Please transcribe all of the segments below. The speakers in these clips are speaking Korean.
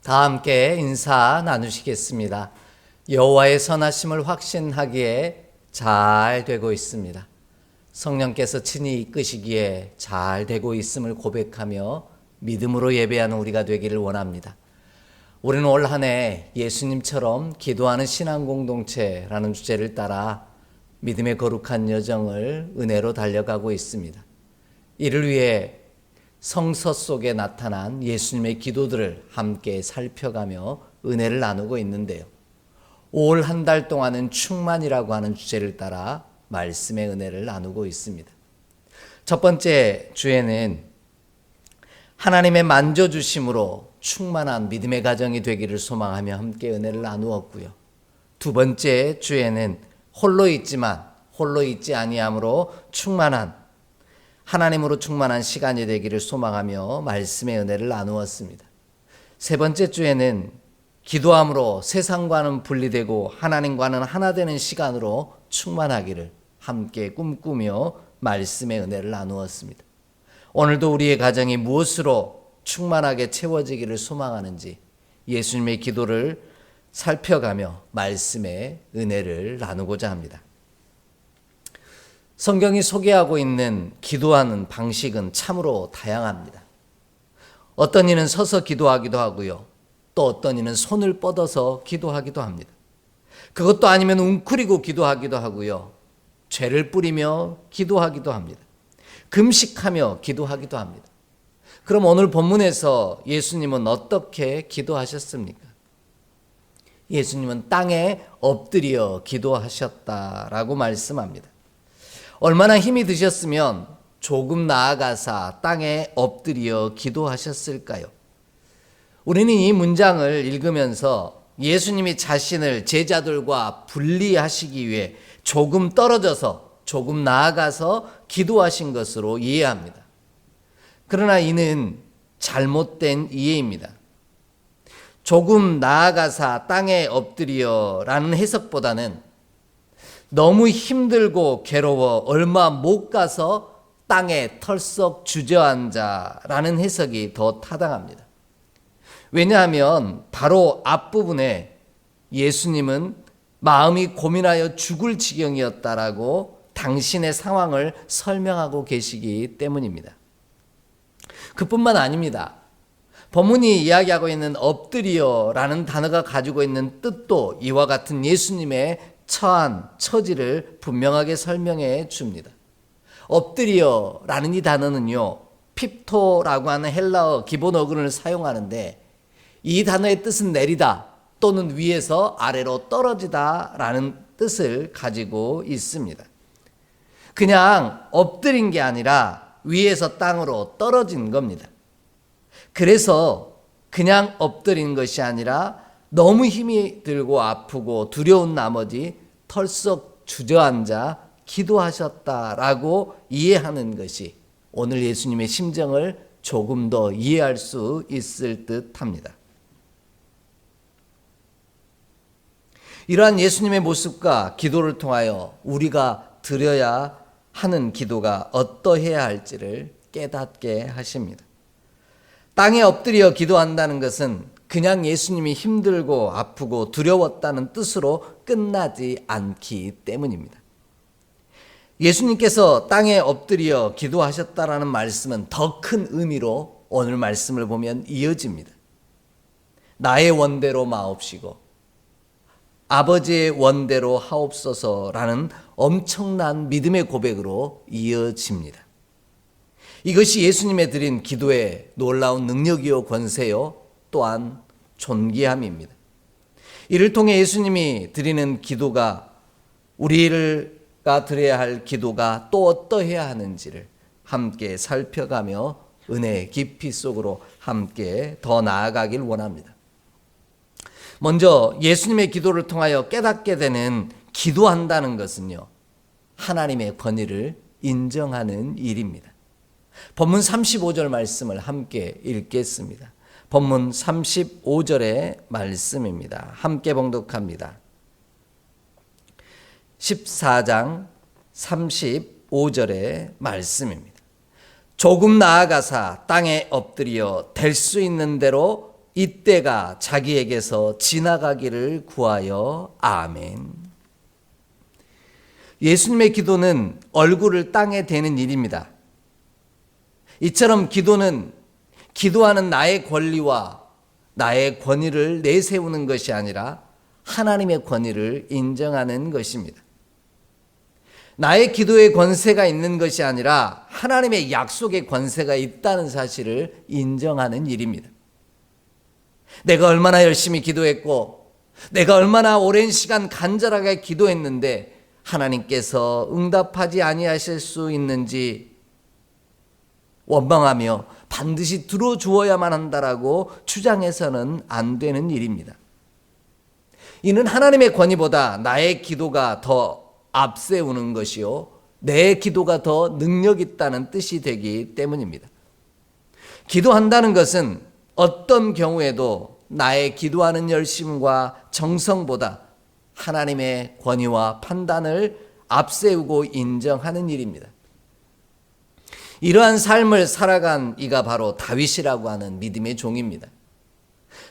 다 함께 인사 나누시겠습니다. 여호와의 선하심을 확신하기에 잘 되고 있습니다. 성령께서 친히 이끄시기에 잘 되고 있음을 고백하며 믿음으로 예배하는 우리가 되기를 원합니다. 우리는 올 한 해 예수님처럼 기도하는 신앙 공동체라는 주제를 따라 믿음의 거룩한 여정을 은혜로 달려가고 있습니다. 이를 위해 성서 속에 나타난 예수님의 기도들을 함께 살펴가며 은혜를 나누고 있는데요. 올 한 달 동안은 충만이라고 하는 주제를 따라 말씀의 은혜를 나누고 있습니다. 첫 번째 주에는 하나님의 만져주심으로 충만한 믿음의 가정이 되기를 소망하며 함께 은혜를 나누었고요. 두 번째 주에는 홀로 있지만 홀로 있지 아니함으로 충만한 하나님으로 충만한 시간이 되기를 소망하며 말씀의 은혜를 나누었습니다. 세 번째 주에는 기도함으로 세상과는 분리되고 하나님과는 하나 되는 시간으로 충만하기를 함께 꿈꾸며 말씀의 은혜를 나누었습니다. 오늘도 우리의 가정이 무엇으로 충만하게 채워지기를 소망하는지 예수님의 기도를 살펴가며 말씀의 은혜를 나누고자 합니다. 성경이 소개하고 있는 기도하는 방식은 참으로 다양합니다. 어떤 이는 서서 기도하기도 하고요. 또 어떤 이는 손을 뻗어서 기도하기도 합니다. 그것도 아니면 웅크리고 기도하기도 하고요. 죄를 뿌리며 기도하기도 합니다. 금식하며 기도하기도 합니다. 그럼 오늘 본문에서 예수님은 어떻게 기도하셨습니까? 예수님은 땅에 엎드려 기도하셨다라고 말씀합니다. 얼마나 힘이 드셨으면 조금 나아가사 땅에 엎드려 기도하셨을까요? 우리는 이 문장을 읽으면서 예수님이 자신을 제자들과 분리하시기 위해 조금 떨어져서 조금 나아가서 기도하신 것으로 이해합니다. 그러나 이는 잘못된 이해입니다. 조금 나아가사 땅에 엎드려라는 해석보다는 너무 힘들고 괴로워 얼마 못 가서 땅에 털썩 주저앉아라는 해석이 더 타당합니다. 왜냐하면 바로 앞부분에 예수님은 마음이 고민하여 죽을 지경이었다라고 당신의 상황을 설명하고 계시기 때문입니다. 그뿐만 아닙니다. 본문이 이야기하고 있는 엎드려라는 단어가 가지고 있는 뜻도 이와 같은 예수님의 처한 처지를 분명하게 설명해 줍니다. 엎드려라는 이 단어는요, 핍토라고 하는 헬라어 기본 어근을 사용하는데 이 단어의 뜻은 내리다 또는 위에서 아래로 떨어지다 라는 뜻을 가지고 있습니다. 그냥 엎드린 게 아니라 위에서 땅으로 떨어진 겁니다. 그래서 그냥 엎드린 것이 아니라 너무 힘이 들고 아프고 두려운 나머지 털썩 주저앉아 기도하셨다라고 이해하는 것이 오늘 예수님의 심정을 조금 더 이해할 수 있을 듯합니다. 이러한 예수님의 모습과 기도를 통하여 우리가 드려야 하는 기도가 어떠해야 할지를 깨닫게 하십니다. 땅에 엎드려 기도한다는 것은 그냥 예수님이 힘들고 아프고 두려웠다는 뜻으로 끝나지 않기 때문입니다. 예수님께서 땅에 엎드려 기도하셨다라는 말씀은 더 큰 의미로 오늘 말씀을 보면 이어집니다. 나의 원대로 마옵시고 아버지의 원대로 하옵소서라는 엄청난 믿음의 고백으로 이어집니다. 이것이 예수님의 드린 기도의 놀라운 능력이요 권세요 또한 존귀함입니다. 이를 통해 예수님이 드리는 기도가 우리가 드려야 할 기도가 또 어떠해야 하는지를 함께 살펴가며 은혜의 깊이 속으로 함께 더 나아가길 원합니다. 먼저 예수님의 기도를 통하여 깨닫게 되는 기도한다는 것은요, 하나님의 권위를 인정하는 일입니다. 본문 35절 말씀을 함께 읽겠습니다. 본문 35절의 말씀입니다. 함께 봉독합니다. 14장 35절의 말씀입니다. 조금 나아가사 땅에 엎드려 될 수 있는 대로 이때가 자기에게서 지나가기를 구하여. 아멘. 예수님의 기도는 얼굴을 땅에 대는 일입니다. 이처럼 기도는 기도하는 나의 권리와 나의 권위를 내세우는 것이 아니라 하나님의 권위를 인정하는 것입니다. 나의 기도에 권세가 있는 것이 아니라 하나님의 약속에 권세가 있다는 사실을 인정하는 일입니다. 내가 얼마나 열심히 기도했고 내가 얼마나 오랜 시간 간절하게 기도했는데 하나님께서 응답하지 아니하실 수 있는지 원망하며 반드시 들어주어야만 한다라고 주장해서는 안 되는 일입니다. 이는 하나님의 권위보다 나의 기도가 더 앞세우는 것이요 내 기도가 더 능력 있다는 뜻이 되기 때문입니다. 기도한다는 것은 어떤 경우에도 나의 기도하는 열심과 정성보다 하나님의 권위와 판단을 앞세우고 인정하는 일입니다. 이러한 삶을 살아간 이가 바로 다윗이라고 하는 믿음의 종입니다.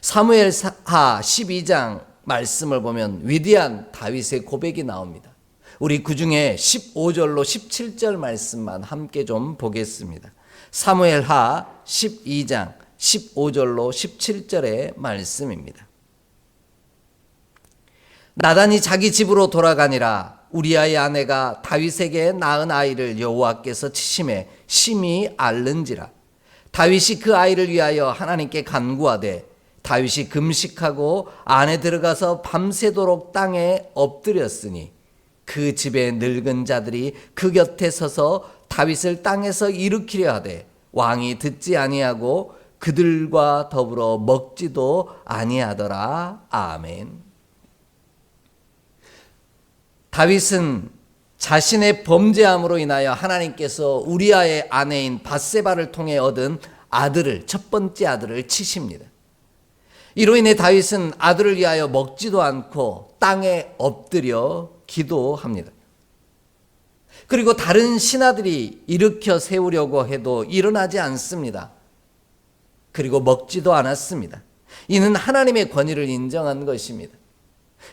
사무엘하 12장 말씀을 보면 위대한 다윗의 고백이 나옵니다. 우리 그중에 15절로 17절 말씀만 함께 좀 보겠습니다. 사무엘하 12장 15절로 17절의 말씀입니다. 나단이 자기 집으로 돌아가니라. 우리아의 아내가 다윗에게 낳은 아이를 여호와께서 치심에 심히 앓는지라. 다윗이 그 아이를 위하여 하나님께 간구하되 다윗이 금식하고 안에 들어가서 밤새도록 땅에 엎드렸으니 그 집의 늙은 자들이 그 곁에 서서 다윗을 땅에서 일으키려 하되 왕이 듣지 아니하고 그들과 더불어 먹지도 아니하더라. 아멘. 다윗은 자신의 범죄함으로 인하여 하나님께서 우리아의 아내인 밧세바를 통해 얻은 아들을, 첫 번째 아들을 치십니다. 이로 인해 다윗은 아들을 위하여 먹지도 않고 땅에 엎드려 기도합니다. 그리고 다른 신하들이 일으켜 세우려고 해도 일어나지 않습니다. 그리고 먹지도 않았습니다. 이는 하나님의 권위를 인정한 것입니다.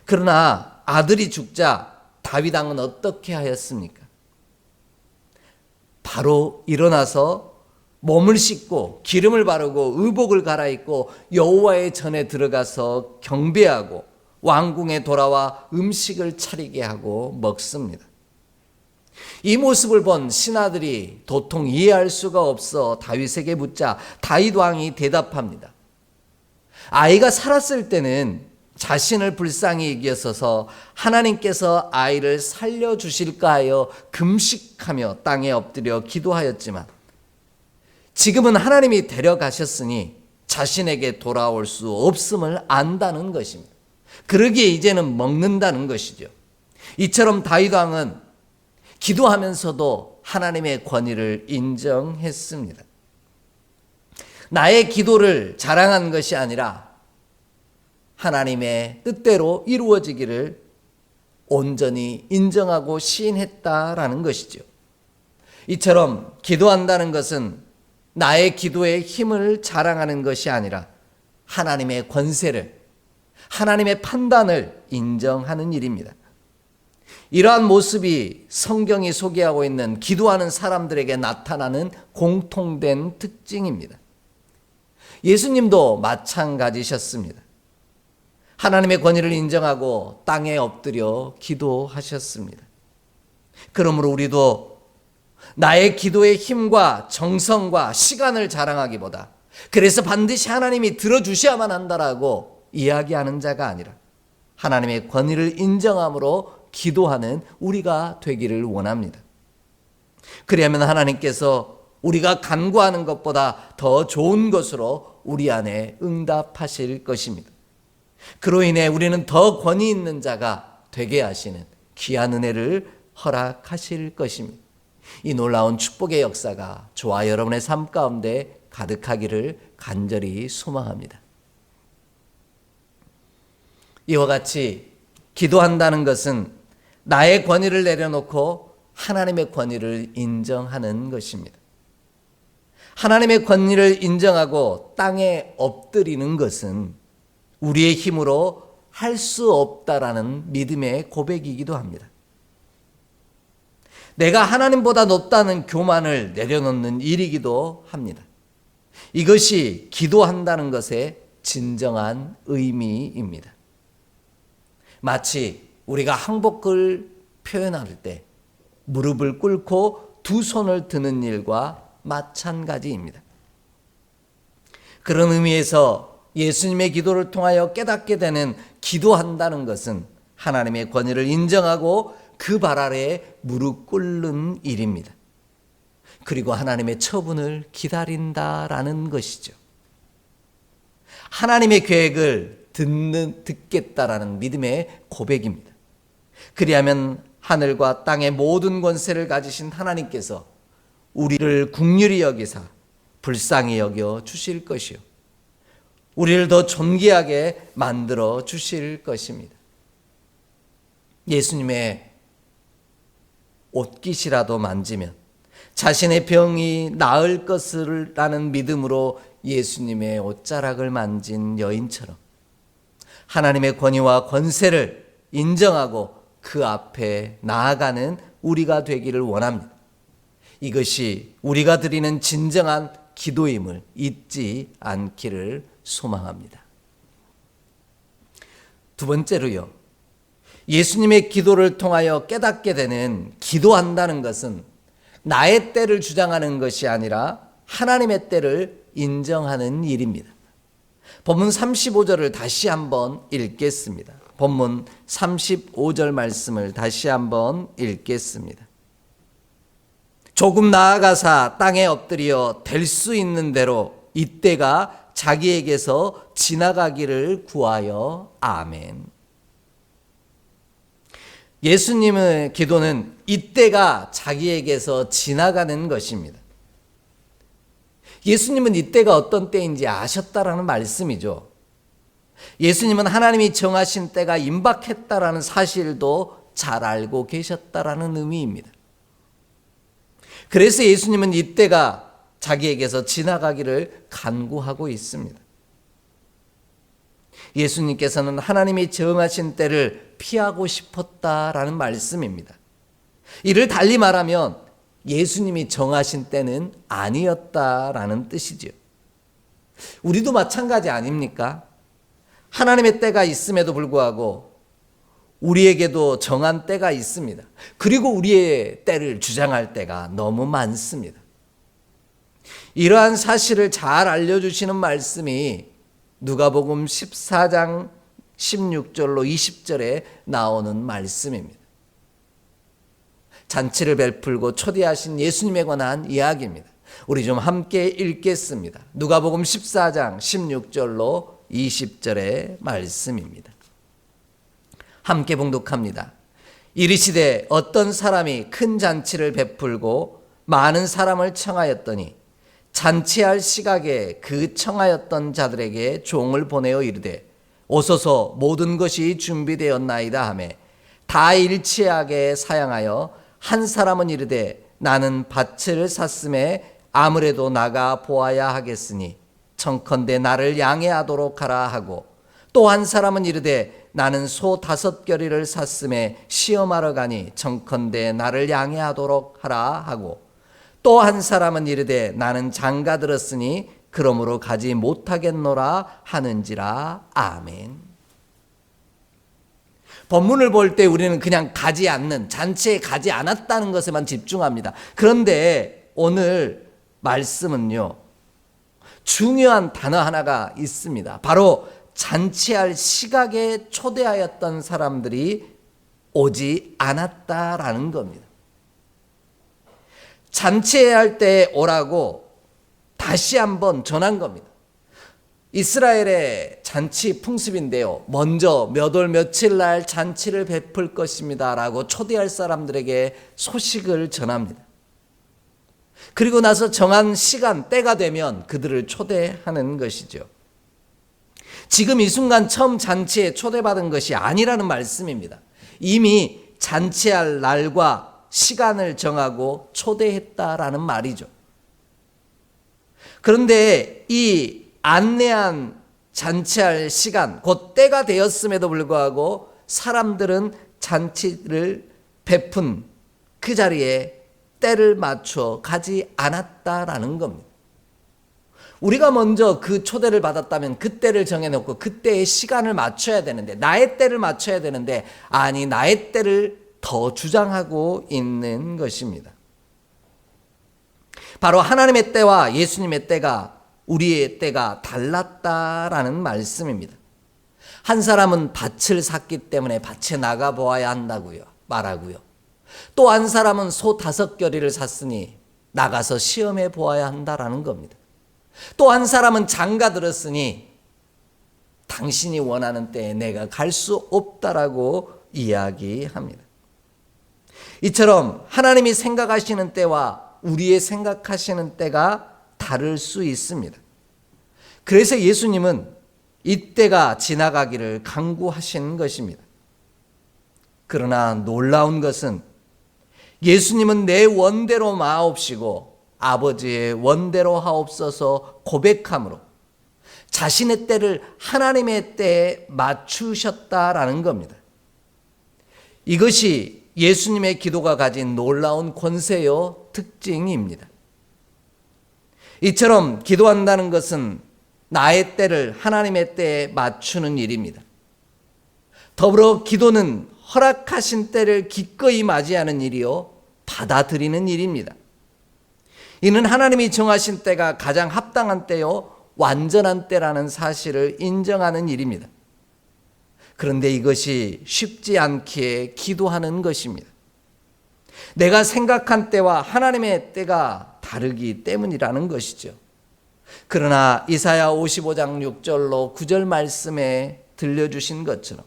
그러나 아들이 죽자 다윗 왕은 어떻게 하였습니까? 바로 일어나서 몸을 씻고 기름을 바르고 의복을 갈아입고 여호와의 전에 들어가서 경배하고 왕궁에 돌아와 음식을 차리게 하고 먹습니다. 이 모습을 본 신하들이 도통 이해할 수가 없어 다윗에게 묻자 다윗 왕이 대답합니다. 아이가 살았을 때는 자신을 불쌍히 여기셔서 하나님께서 아이를 살려주실까 하여 금식하며 땅에 엎드려 기도하였지만 지금은 하나님이 데려가셨으니 자신에게 돌아올 수 없음을 안다는 것입니다. 그러기에 이제는 먹는다는 것이죠. 이처럼 다윗 왕은 기도하면서도 하나님의 권위를 인정했습니다. 나의 기도를 자랑한 것이 아니라 하나님의 뜻대로 이루어지기를 온전히 인정하고 시인했다라는 것이죠. 이처럼 기도한다는 것은 나의 기도의 힘을 자랑하는 것이 아니라 하나님의 권세를, 하나님의 판단을 인정하는 일입니다. 이러한 모습이 성경이 소개하고 있는 기도하는 사람들에게 나타나는 공통된 특징입니다. 예수님도 마찬가지셨습니다. 하나님의 권위를 인정하고 땅에 엎드려 기도하셨습니다. 그러므로 우리도 나의 기도의 힘과 정성과 시간을 자랑하기보다 그래서 반드시 하나님이 들어주셔야만 한다라고 이야기하는 자가 아니라 하나님의 권위를 인정함으로 기도하는 우리가 되기를 원합니다. 그리하면 하나님께서 우리가 간구하는 것보다 더 좋은 것으로 우리 안에 응답하실 것입니다. 그로 인해 우리는 더 권위 있는 자가 되게 하시는 귀한 은혜를 허락하실 것입니다. 이 놀라운 축복의 역사가 저와 여러분의 삶 가운데 가득하기를 간절히 소망합니다. 이와 같이 기도한다는 것은 나의 권위를 내려놓고 하나님의 권위를 인정하는 것입니다. 하나님의 권위를 인정하고 땅에 엎드리는 것은 우리의 힘으로 할 수 없다라는 믿음의 고백이기도 합니다. 내가 하나님보다 높다는 교만을 내려놓는 일이기도 합니다. 이것이 기도한다는 것의 진정한 의미입니다. 마치 우리가 항복을 표현할 때 무릎을 꿇고 두 손을 드는 일과 마찬가지입니다. 그런 의미에서 예수님의 기도를 통하여 깨닫게 되는 기도한다는 것은 하나님의 권위를 인정하고 그 발 아래에 무릎 꿇는 일입니다. 그리고 하나님의 처분을 기다린다라는 것이죠. 하나님의 계획을 듣겠다라는 믿음의 고백입니다. 그리하면 하늘과 땅의 모든 권세를 가지신 하나님께서 우리를 긍휼히 여기사 불쌍히 여겨 주실 것이요, 우리를 더 존귀하게 만들어 주실 것입니다. 예수님의 옷깃이라도 만지면 자신의 병이 나을 것이라는 믿음으로 예수님의 옷자락을 만진 여인처럼 하나님의 권위와 권세를 인정하고 그 앞에 나아가는 우리가 되기를 원합니다. 이것이 우리가 드리는 진정한 기도임을 잊지 않기를 소망합니다. 두 번째로요, 예수님의 기도를 통하여 깨닫게 되는 기도한다는 것은 나의 때를 주장하는 것이 아니라 하나님의 때를 인정하는 일입니다. 본문 35절을 다시 한번 읽겠습니다. 본문 35절 말씀을 다시 한번 읽겠습니다. 조금 나아가사 땅에 엎드려 될 수 있는 대로 이때가 자기에게서 지나가기를 구하여. 아멘. 예수님의 기도는 이때가 자기에게서 지나가는 것입니다. 예수님은 이때가 어떤 때인지 아셨다라는 말씀이죠. 예수님은 하나님이 정하신 때가 임박했다라는 사실도 잘 알고 계셨다라는 의미입니다. 그래서 예수님은 이때가 자기에게서 지나가기를 간구하고 있습니다. 예수님께서는 하나님이 정하신 때를 피하고 싶었다라는 말씀입니다. 이를 달리 말하면 예수님이 정하신 때는 아니었다라는 뜻이죠. 우리도 마찬가지 아닙니까? 하나님의 때가 있음에도 불구하고 우리에게도 정한 때가 있습니다. 그리고 우리의 때를 주장할 때가 너무 많습니다. 이러한 사실을 잘 알려주시는 말씀이 누가복음 14장 16절로 20절에 나오는 말씀입니다. 잔치를 베풀고 초대하신 예수님에 관한 이야기입니다. 우리 좀 함께 읽겠습니다. 누가복음 14장 16절로 20절의 말씀입니다. 함께 봉독합니다. 이르시되 어떤 사람이 큰 잔치를 베풀고 많은 사람을 청하였더니 잔치할 시각에 그 청하였던 자들에게 종을 보내어 이르되 오소서 모든 것이 준비되었나이다 하매 다 일치하게 사양하여 한 사람은 이르되 나는 밭을 샀음에 아무래도 나가 보아야 하겠으니 청컨대 나를 양해하도록 하라 하고 또 한 사람은 이르되 나는 소 5겨리를 샀음에 시험하러 가니 청컨대 나를 양해하도록 하라 하고 또 한 사람은 이르되 나는 장가 들었으니 그러므로 가지 못하겠노라 하는지라. 아멘. 본문을 볼 때 우리는 그냥 가지 않는, 잔치에 가지 않았다는 것에만 집중합니다. 그런데 오늘 말씀은요, 중요한 단어 하나가 있습니다. 바로 잔치할 시각에 초대하였던 사람들이 오지 않았다라는 겁니다. 잔치할 때 오라고 다시 한번 전한 겁니다. 이스라엘의 잔치 풍습인데요, 먼저 몇 월 며칠 날 잔치를 베풀 것입니다 라고 초대할 사람들에게 소식을 전합니다. 그리고 나서 정한 시간, 때가 되면 그들을 초대하는 것이죠. 지금 이 순간 처음 잔치에 초대받은 것이 아니라는 말씀입니다. 이미 잔치할 날과 시간을 정하고 초대했다라는 말이죠. 그런데 이 안내한 잔치할 시간, 곧 때가 되었음에도 불구하고 사람들은 잔치를 베푼 그 자리에 때를 맞춰 가지 않았다라는 겁니다. 우리가 먼저 그 초대를 받았다면 그 때를 정해놓고 그때의 시간을 맞춰야 되는데, 나의 때를 맞춰야 되는데, 아니 나의 때를 더 주장하고 있는 것입니다. 바로 하나님의 때와 예수님의 때가, 우리의 때가 달랐다라는 말씀입니다. 한 사람은 밭을 샀기 때문에 밭에 나가 보아야 한다고요 말하고요. 또 한 사람은 소 5겨리를 샀으니 나가서 시험해 보아야 한다라는 겁니다. 또 한 사람은 장가 들었으니 당신이 원하는 때에 내가 갈 수 없다라고 이야기합니다. 이처럼 하나님이 생각하시는 때와 우리의 생각하시는 때가 다를 수 있습니다. 그래서 예수님은 이 때가 지나가기를 간구하신 것입니다. 그러나 놀라운 것은 예수님은 내 원대로 마옵시고 아버지의 원대로 하옵소서 고백함으로 자신의 때를 하나님의 때에 맞추셨다라는 겁니다. 이것이 예수님의 기도가 가진 놀라운 권세요 특징입니다. 이처럼 기도한다는 것은 나의 때를 하나님의 때에 맞추는 일입니다. 더불어 기도는 허락하신 때를 기꺼이 맞이하는 일이요 받아들이는 일입니다. 이는 하나님이 정하신 때가 가장 합당한 때요 완전한 때라는 사실을 인정하는 일입니다. 그런데 이것이 쉽지 않기에 기도하는 것입니다. 내가 생각한 때와 하나님의 때가 다르기 때문이라는 것이죠. 그러나 이사야 55장 6절로 9절 말씀에 들려주신 것처럼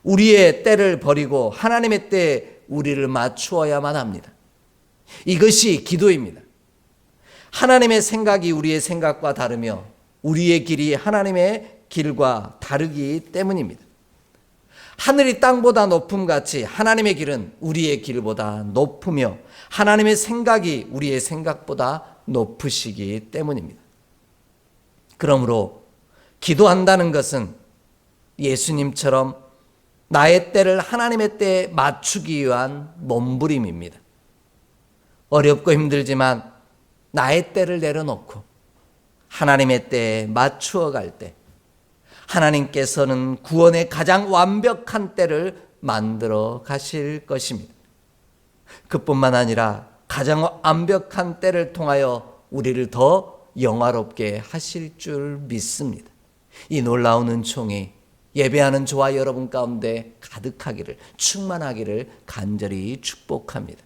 우리의 때를 버리고 하나님의 때에 우리를 맞추어야만 합니다. 이것이 기도입니다. 하나님의 생각이 우리의 생각과 다르며 우리의 길이 하나님의 길과 다르기 때문입니다. 하늘이 땅보다 높음같이 하나님의 길은 우리의 길보다 높으며 하나님의 생각이 우리의 생각보다 높으시기 때문입니다. 그러므로 기도한다는 것은 예수님처럼 나의 때를 하나님의 때에 맞추기 위한 몸부림입니다. 어렵고 힘들지만 나의 때를 내려놓고 하나님의 때에 맞추어 갈 때 하나님께서는 구원의 가장 완벽한 때를 만들어 가실 것입니다. 그뿐만 아니라 가장 완벽한 때를 통하여 우리를 더 영화롭게 하실 줄 믿습니다. 이 놀라운 은총이 예배하는 저와 여러분 가운데 가득하기를, 충만하기를 간절히 축복합니다.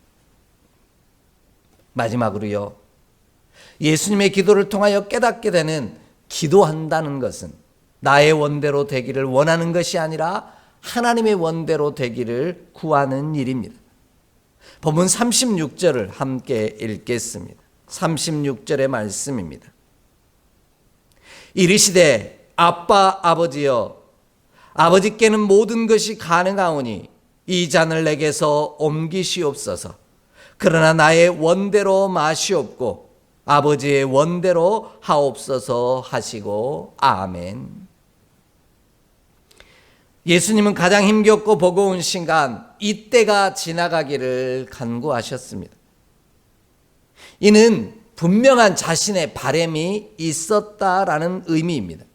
마지막으로요, 예수님의 기도를 통하여 깨닫게 되는 기도한다는 것은 나의 원대로 되기를 원하는 것이 아니라 하나님의 원대로 되기를 구하는 일입니다. 본문 36절을 함께 읽겠습니다. 36절의 말씀입니다. 이르시되 아빠 아버지여 아버지께는 모든 것이 가능하오니 이 잔을 내게서 옮기시옵소서. 그러나 나의 원대로 마시옵고 아버지의 원대로 하옵소서 하시고 아멘. 예수님은 가장 힘겹고 버거운 순간 이때가 지나가기를 간구하셨습니다. 이는 분명한 자신의 바람이 있었다라는 의미입니다.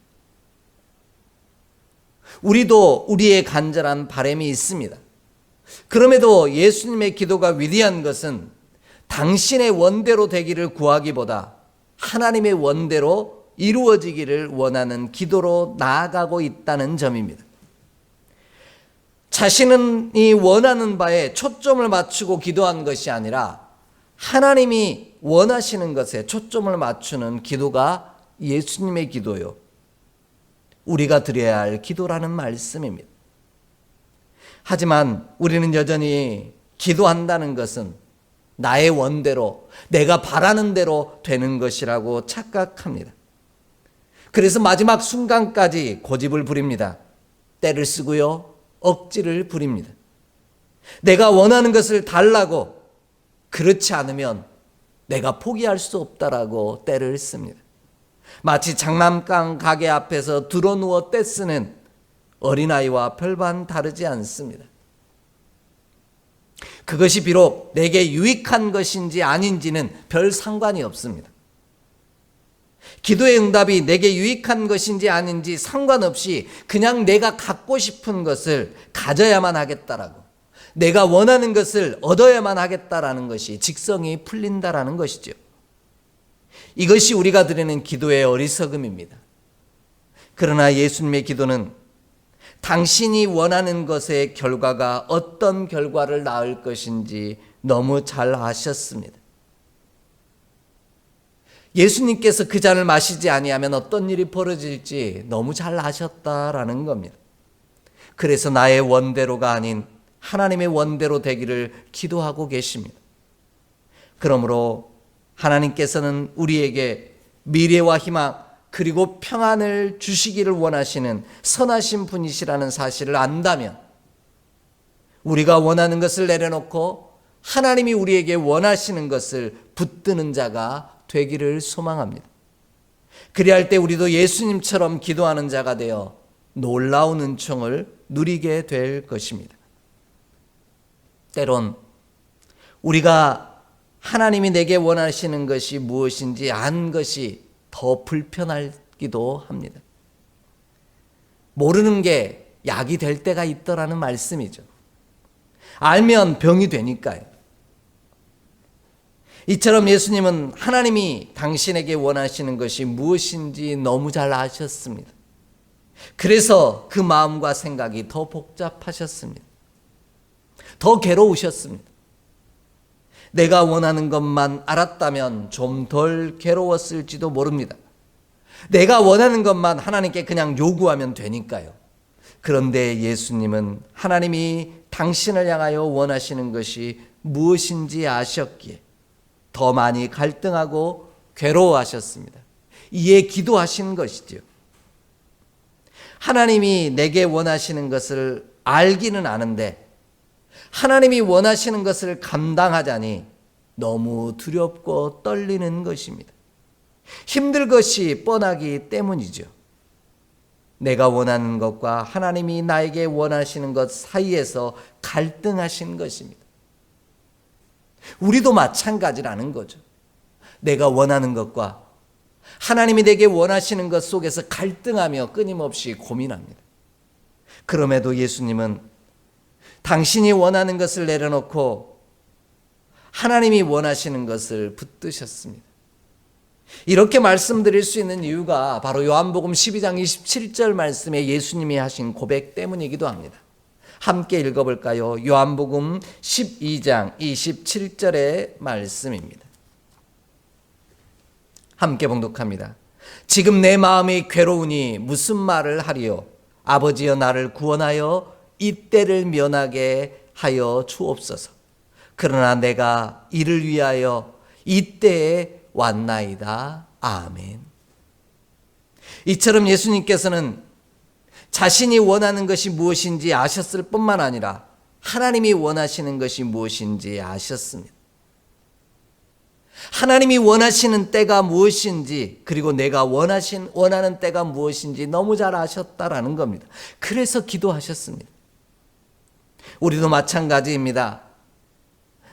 우리도 우리의 간절한 바람이 있습니다. 그럼에도 예수님의 기도가 위대한 것은 당신의 원대로 되기를 구하기보다 하나님의 원대로 이루어지기를 원하는 기도로 나아가고 있다는 점입니다. 자신이 원하는 바에 초점을 맞추고 기도한 것이 아니라 하나님이 원하시는 것에 초점을 맞추는 기도가 예수님의 기도요, 우리가 드려야 할 기도라는 말씀입니다. 하지만 우리는 여전히 기도한다는 것은 나의 원대로, 내가 바라는 대로 되는 것이라고 착각합니다. 그래서 마지막 순간까지 고집을 부립니다. 때를 쓰고요, 억지를 부립니다. 내가 원하는 것을 달라고, 그렇지 않으면 내가 포기할 수 없다라고 때를 씁니다. 마치 장난감 가게 앞에서 드러누워 떼쓰는 어린아이와 별반 다르지 않습니다. 그것이 비록 내게 유익한 것인지 아닌지는 별 상관이 없습니다. 기도의 응답이 내게 유익한 것인지 아닌지 상관없이 그냥 내가 갖고 싶은 것을 가져야만 하겠다라고, 내가 원하는 것을 얻어야만 하겠다라는 것이 직성이 풀린다라는 것이죠. 이것이 우리가 드리는 기도의 어리석음입니다. 그러나 예수님의 기도는 당신이 원하는 것의 결과가 어떤 결과를 낳을 것인지 너무 잘 아셨습니다. 예수님께서 그 잔을 마시지 아니하면 어떤 일이 벌어질지 너무 잘 아셨다라는 겁니다. 그래서 나의 원대로가 아닌 하나님의 원대로 되기를 기도하고 계십니다. 그러므로 하나님께서는 우리에게 미래와 희망 그리고 평안을 주시기를 원하시는 선하신 분이시라는 사실을 안다면 우리가 원하는 것을 내려놓고 하나님이 우리에게 원하시는 것을 붙드는 자가 되기를 소망합니다. 그리할 때 우리도 예수님처럼 기도하는 자가 되어 놀라운 은총을 누리게 될 것입니다. 때론 우리가 하나님이 내게 원하시는 것이 무엇인지 안 것이 더 불편하기도 합니다. 모르는 게 약이 될 때가 있더라는 말씀이죠. 알면 병이 되니까요. 이처럼 예수님은 하나님이 당신에게 원하시는 것이 무엇인지 너무 잘 아셨습니다. 그래서 그 마음과 생각이 더 복잡하셨습니다. 더 괴로우셨습니다. 내가 원하는 것만 알았다면 좀 덜 괴로웠을지도 모릅니다. 내가 원하는 것만 하나님께 그냥 요구하면 되니까요. 그런데 예수님은 하나님이 당신을 향하여 원하시는 것이 무엇인지 아셨기에 더 많이 갈등하고 괴로워하셨습니다. 이에 기도하신 것이죠. 하나님이 내게 원하시는 것을 알기는 아는데 하나님이 원하시는 것을 감당하자니 너무 두렵고 떨리는 것입니다. 힘들 것이 뻔하기 때문이죠. 내가 원하는 것과 하나님이 나에게 원하시는 것 사이에서 갈등하신 것입니다. 우리도 마찬가지라는 거죠. 내가 원하는 것과 하나님이 내게 원하시는 것 속에서 갈등하며 끊임없이 고민합니다. 그럼에도 예수님은 당신이 원하는 것을 내려놓고 하나님이 원하시는 것을 붙드셨습니다. 이렇게 말씀드릴 수 있는 이유가 바로 요한복음 12장 27절 말씀에 예수님이 하신 고백 때문이기도 합니다. 함께 읽어볼까요? 요한복음 12장 27절의 말씀입니다. 함께 봉독합니다. 지금 내 마음이 괴로우니 무슨 말을 하리요? 아버지여 나를 구원하여 이 때를 면하게 하여 주옵소서. 그러나 내가 이를 위하여 이 때에 왔나이다. 아멘. 이처럼 예수님께서는 자신이 원하는 것이 무엇인지 아셨을 뿐만 아니라 하나님이 원하시는 것이 무엇인지 아셨습니다. 하나님이 원하시는 때가 무엇인지 그리고 내가 원하는 때가 무엇인지 너무 잘 아셨다라는 겁니다. 그래서 기도하셨습니다. 우리도 마찬가지입니다.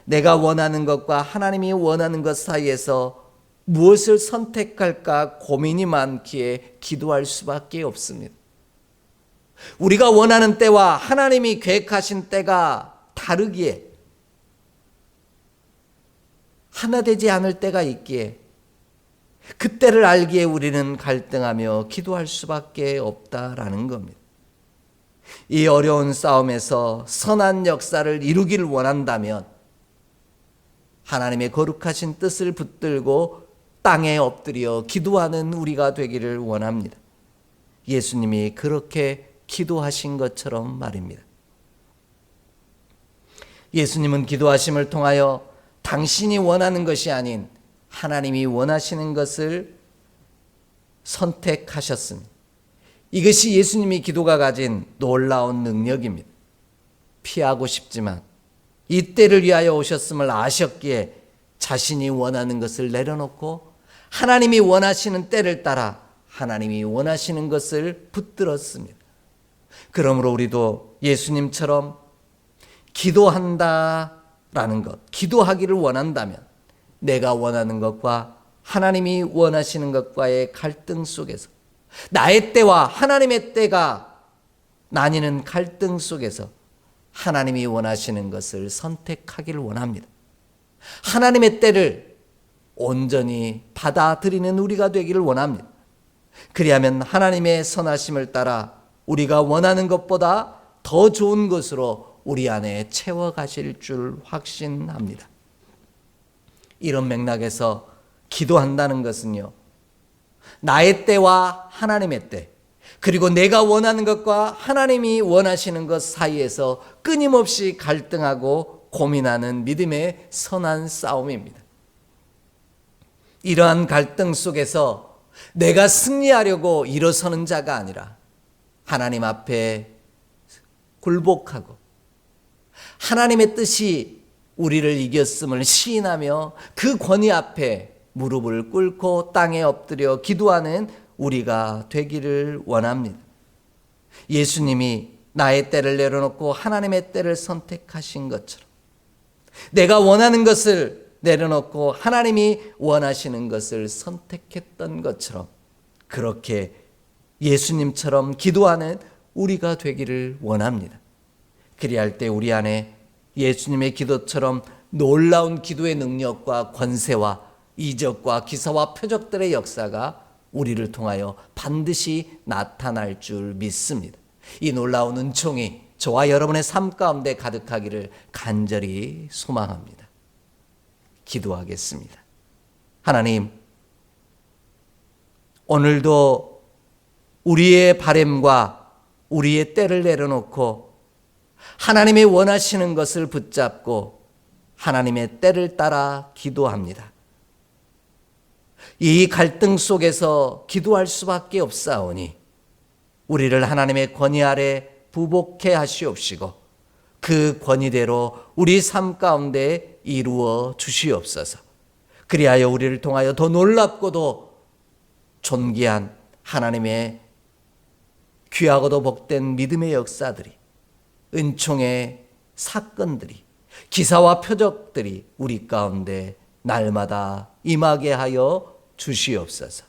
내가 원하는 것과 하나님이 원하는 것 사이에서 무엇을 선택할까 고민이 많기에 기도할 수밖에 없습니다. 우리가 원하는 때와 하나님이 계획하신 때가 다르기에 하나 되지 않을 때가 있기에 그때를 알기에 우리는 갈등하며 기도할 수밖에 없다라는 겁니다. 이 어려운 싸움에서 선한 역사를 이루기를 원한다면 하나님의 거룩하신 뜻을 붙들고 땅에 엎드려 기도하는 우리가 되기를 원합니다. 예수님이 그렇게 기도하신 것처럼 말입니다. 예수님은 기도하심을 통하여 당신이 원하는 것이 아닌 하나님이 원하시는 것을 선택하셨습니다. 이것이 예수님이 기도가 가진 놀라운 능력입니다. 피하고 싶지만 이 때를 위하여 오셨음을 아셨기에 자신이 원하는 것을 내려놓고 하나님이 원하시는 때를 따라 하나님이 원하시는 것을 붙들었습니다. 그러므로 우리도 예수님처럼 기도한다라는 것, 기도하기를 원한다면 내가 원하는 것과 하나님이 원하시는 것과의 갈등 속에서, 나의 때와 하나님의 때가 나뉘는 갈등 속에서 하나님이 원하시는 것을 선택하기를 원합니다. 하나님의 때를 온전히 받아들이는 우리가 되기를 원합니다. 그리하면 하나님의 선하심을 따라 우리가 원하는 것보다 더 좋은 것으로 우리 안에 채워가실 줄 확신합니다. 이런 맥락에서 기도한다는 것은요, 나의 때와 하나님의 때, 그리고 내가 원하는 것과 하나님이 원하시는 것 사이에서 끊임없이 갈등하고 고민하는 믿음의 선한 싸움입니다. 이러한 갈등 속에서 내가 승리하려고 일어서는 자가 아니라 하나님 앞에 굴복하고 하나님의 뜻이 우리를 이겼음을 시인하며 그 권위 앞에 무릎을 꿇고 땅에 엎드려 기도하는 우리가 되기를 원합니다. 예수님이 나의 때를 내려놓고 하나님의 때를 선택하신 것처럼 내가 원하는 것을 내려놓고 하나님이 원하시는 것을 선택했던 것처럼 그렇게 예수님처럼 기도하는 우리가 되기를 원합니다. 그리할 때 우리 안에 예수님의 기도처럼 놀라운 기도의 능력과 권세와 이적과 기사와 표적들의 역사가 우리를 통하여 반드시 나타날 줄 믿습니다. 이 놀라운 은총이 저와 여러분의 삶 가운데 가득하기를 간절히 소망합니다. 기도하겠습니다. 하나님, 오늘도 우리의 바램과 우리의 때를 내려놓고 하나님이 원하시는 것을 붙잡고 하나님의 때를 따라 기도합니다. 이 갈등 속에서 기도할 수밖에 없사오니 우리를 하나님의 권위 아래 부복해 하시옵시고 그 권위대로 우리 삶 가운데 이루어 주시옵소서. 그리하여 우리를 통하여 더 놀랍고도 존귀한 하나님의 귀하고도 복된 믿음의 역사들이, 은총의 사건들이, 기사와 표적들이 우리 가운데 날마다 임하게 하여 주시옵소서.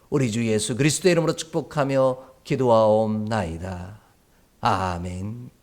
우리 주 예수 그리스도의 이름으로 축복하며 기도하옵나이다. 아멘.